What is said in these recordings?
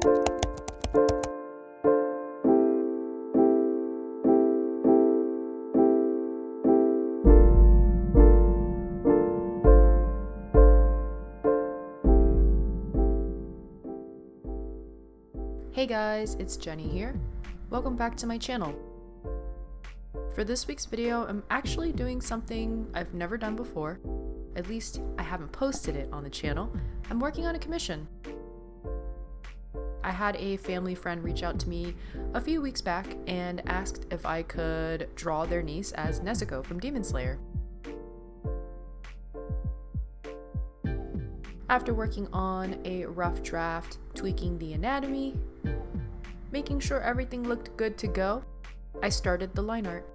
Hey guys, it's Jenny here. Welcome back to my channel. For this week's video, I'm actually doing something I've never done before. At least I haven't posted it on the channel. I'm working on a commission. I had a family friend reach out to me a few weeks back and asked if I could draw their niece as Nezuko from Demon Slayer. After working on a rough draft, tweaking the anatomy, making sure everything looked good to go, I started the line art.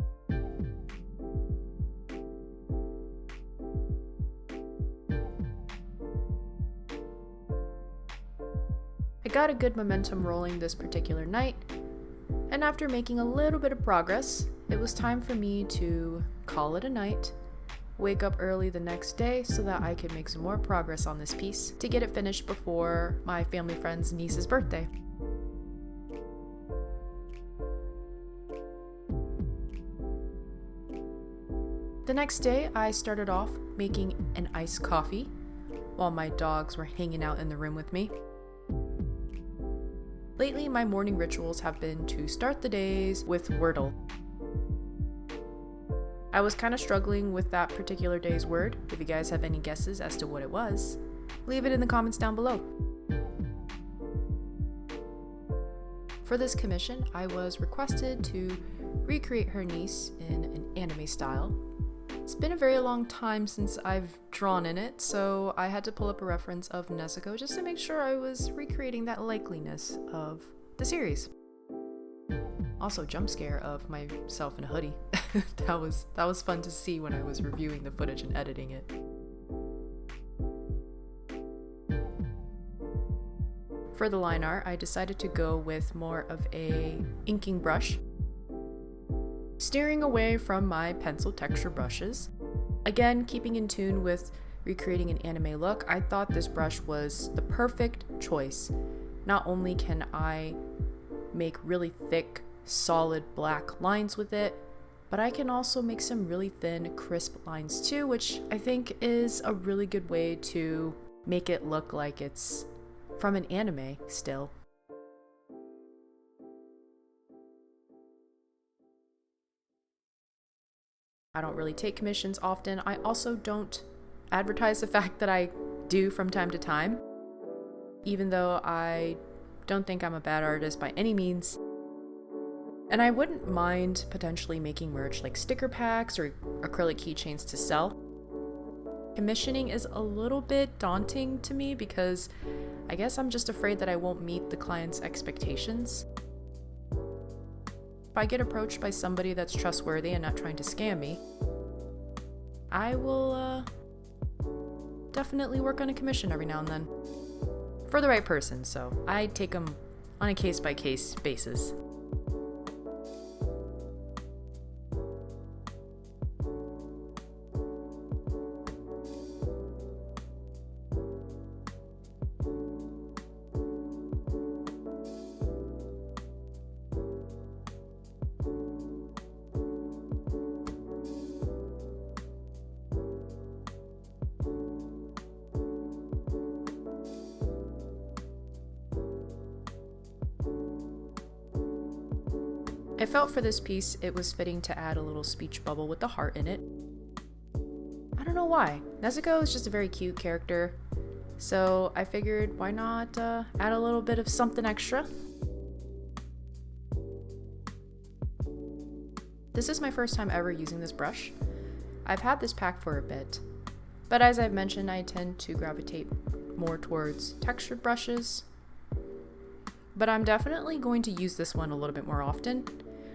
I got a good momentum rolling this particular night, and after making a little bit of progress, it was time for me to call it a night, wake up early the next day so that I could make some more progress on this piece to get it finished before my family friend's niece's birthday. The next day, I started off making an iced coffee while my dogs were hanging out in the room with me. Lately, my morning rituals have been to start the days with Wordle. I was kind of struggling with that particular day's word. If you guys have any guesses as to what it was, leave it in the comments down below. For this commission, I was requested to recreate her niece in an anime style. It's been a very long time since I've drawn in it, so I had to pull up a reference of Nezuko just to make sure I was recreating that likeliness of the series. Also, jump scare of myself in a hoodie. that was fun to see when I was reviewing the footage and editing it. For the line art, I decided to go with more of a inking brush, steering away from my pencil texture brushes. Again, keeping in tune with recreating an anime look, I thought this brush was the perfect choice. Not only can I make really thick, solid black lines with it, but I can also make some really thin, crisp lines too, which I think is a really good way to make it look like it's from an anime still. I don't really take commissions often. I also don't advertise the fact that I do from time to time, even though I don't think I'm a bad artist by any means. And I wouldn't mind potentially making merch like sticker packs or acrylic keychains to sell. Commissioning is a little bit daunting to me because I guess I'm just afraid that I won't meet the client's expectations. If I get approached by somebody that's trustworthy and not trying to scam me, I will definitely work on a commission every now and then. For the right person, so I take them on a case-by-case basis. I felt for this piece it was fitting to add a little speech bubble with the heart in it. I don't know why. Nezuko is just a very cute character, so I figured why not add a little bit of something extra. This is my first time ever using this brush. I've had this pack for a bit, but as I've mentioned, I tend to gravitate more towards textured brushes. But I'm definitely going to use this one a little bit more often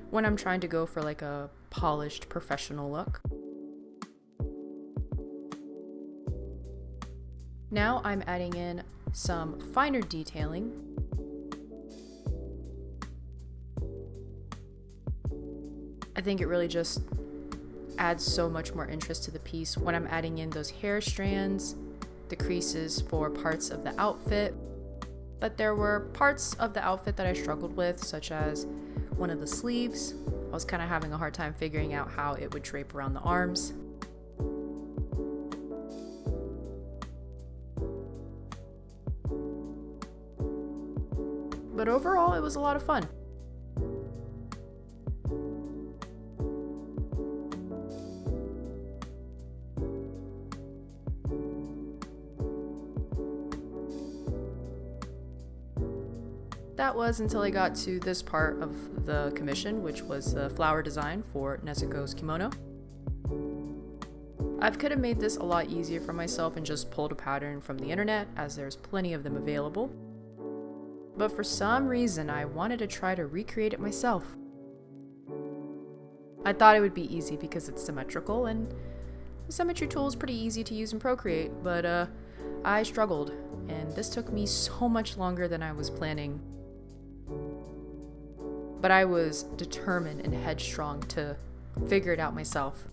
when I'm trying to go for like a polished professional look. Now I'm adding in some finer detailing. I think it really just adds so much more interest to the piece when I'm adding in those hair strands, the creases for parts of the outfit, but there were parts of the outfit that I struggled with, such as one of the sleeves. I was kind of having a hard time figuring out how it would drape around the arms. But overall, it was a lot of fun. That was until I got to this part of the commission, which was the flower design for Nezuko's kimono. I could have made this a lot easier for myself and just pulled a pattern from the internet, as there's plenty of them available. But for some reason, I wanted to try to recreate it myself. I thought it would be easy because it's symmetrical, and the symmetry tool is pretty easy to use in Procreate, but I struggled, and this took me so much longer than I was planning. But I was determined and headstrong to figure it out myself.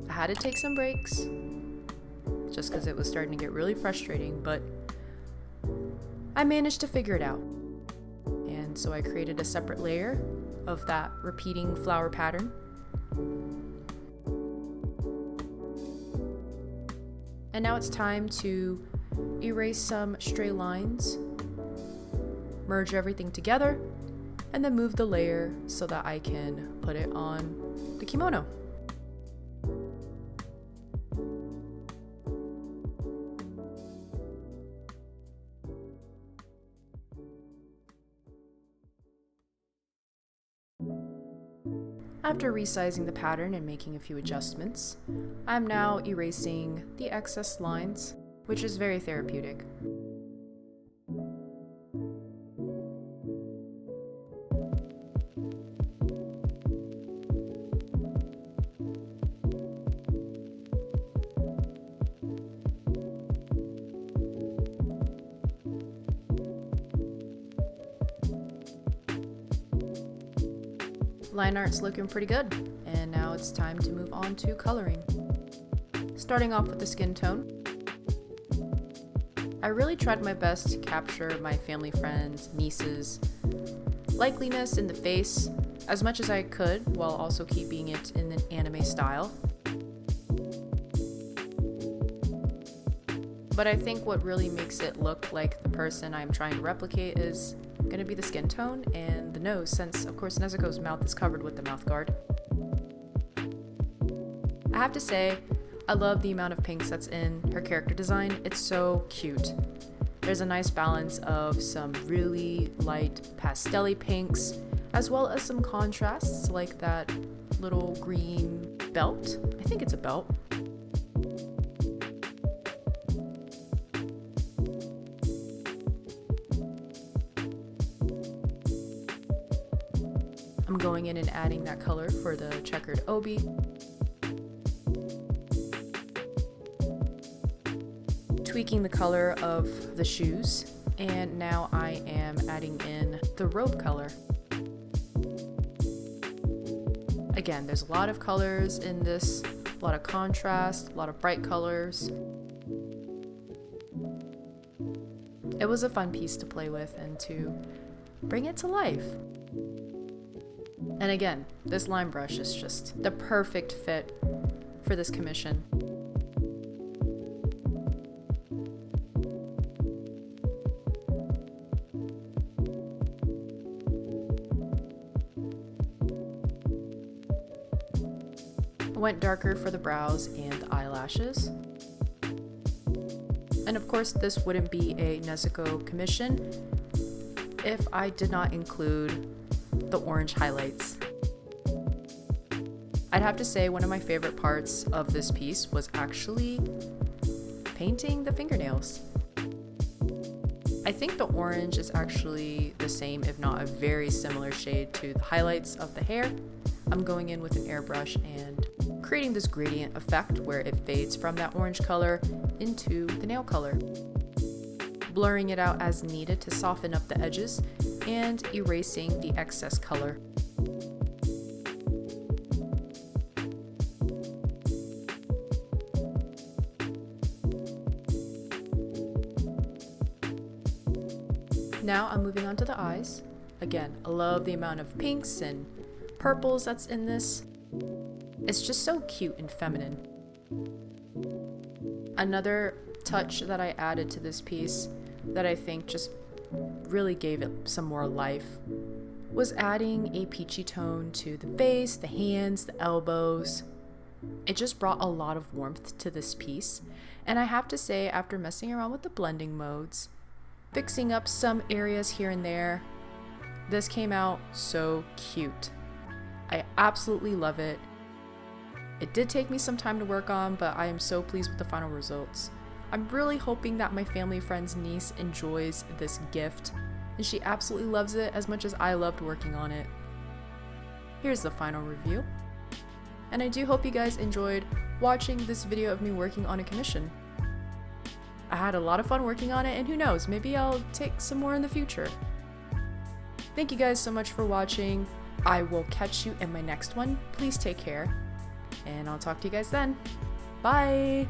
I had to take some breaks, just because it was starting to get really frustrating, but I managed to figure it out. And so I created a separate layer of that repeating flower pattern. And now it's time to erase some stray lines, merge everything together, and then move the layer so that I can put it on the kimono. After resizing the pattern and making a few adjustments, I'm now erasing the excess lines, which is very therapeutic. Line art's looking pretty good, and now it's time to move on to coloring. Starting off with the skin tone. I really tried my best to capture my family friends, nieces, likeliness in the face as much as I could, while also keeping it in an anime style. But I think what really makes it look like the person I'm trying to replicate is going to be the skin tone and the nose, since of course Nezuko's mouth is covered with the mouth guard. I have to say, I love the amount of pinks that's in her character design. It's so cute. There's a nice balance of some really light pastel-y pinks, as well as some contrasts like that little green belt. I think it's a belt. I'm going in and adding that color for the checkered obi. Tweaking the color of the shoes, and now I am adding in the robe color. Again, there's a lot of colors in this, a lot of contrast, a lot of bright colors. It was a fun piece to play with and to bring it to life. And again, this line brush is just the perfect fit for this commission. I went darker for the brows and the eyelashes. And of course, this wouldn't be a Nezuko commission if I did not include the orange highlights. I'd have to say one of my favorite parts of this piece was actually painting the fingernails. I think the orange is actually the same, if not a very similar shade to the highlights of the hair. I'm going in with an airbrush and creating this gradient effect where it fades from that orange color into the nail color. Blurring it out as needed to soften up the edges and erasing the excess color. Now I'm moving on to the eyes. Again, I love the amount of pinks and purples that's in this. It's just so cute and feminine. Another touch that I added to this piece that I think just really gave it some more life was adding a peachy tone to the face, the hands, the elbows. It just brought a lot of warmth to this piece, and I have to say, after messing around with the blending modes, fixing up some areas here and there, this came out so cute. I absolutely love it. It did take me some time to work on, but I am so pleased with the final results. I'm really hoping that my family friend's niece enjoys this gift, and she absolutely loves it as much as I loved working on it. Here's the final review. And I do hope you guys enjoyed watching this video of me working on a commission. I had a lot of fun working on it, and who knows, maybe I'll take some more in the future. Thank you guys so much for watching. I will catch you in my next one. Please take care, and I'll talk to you guys then. Bye!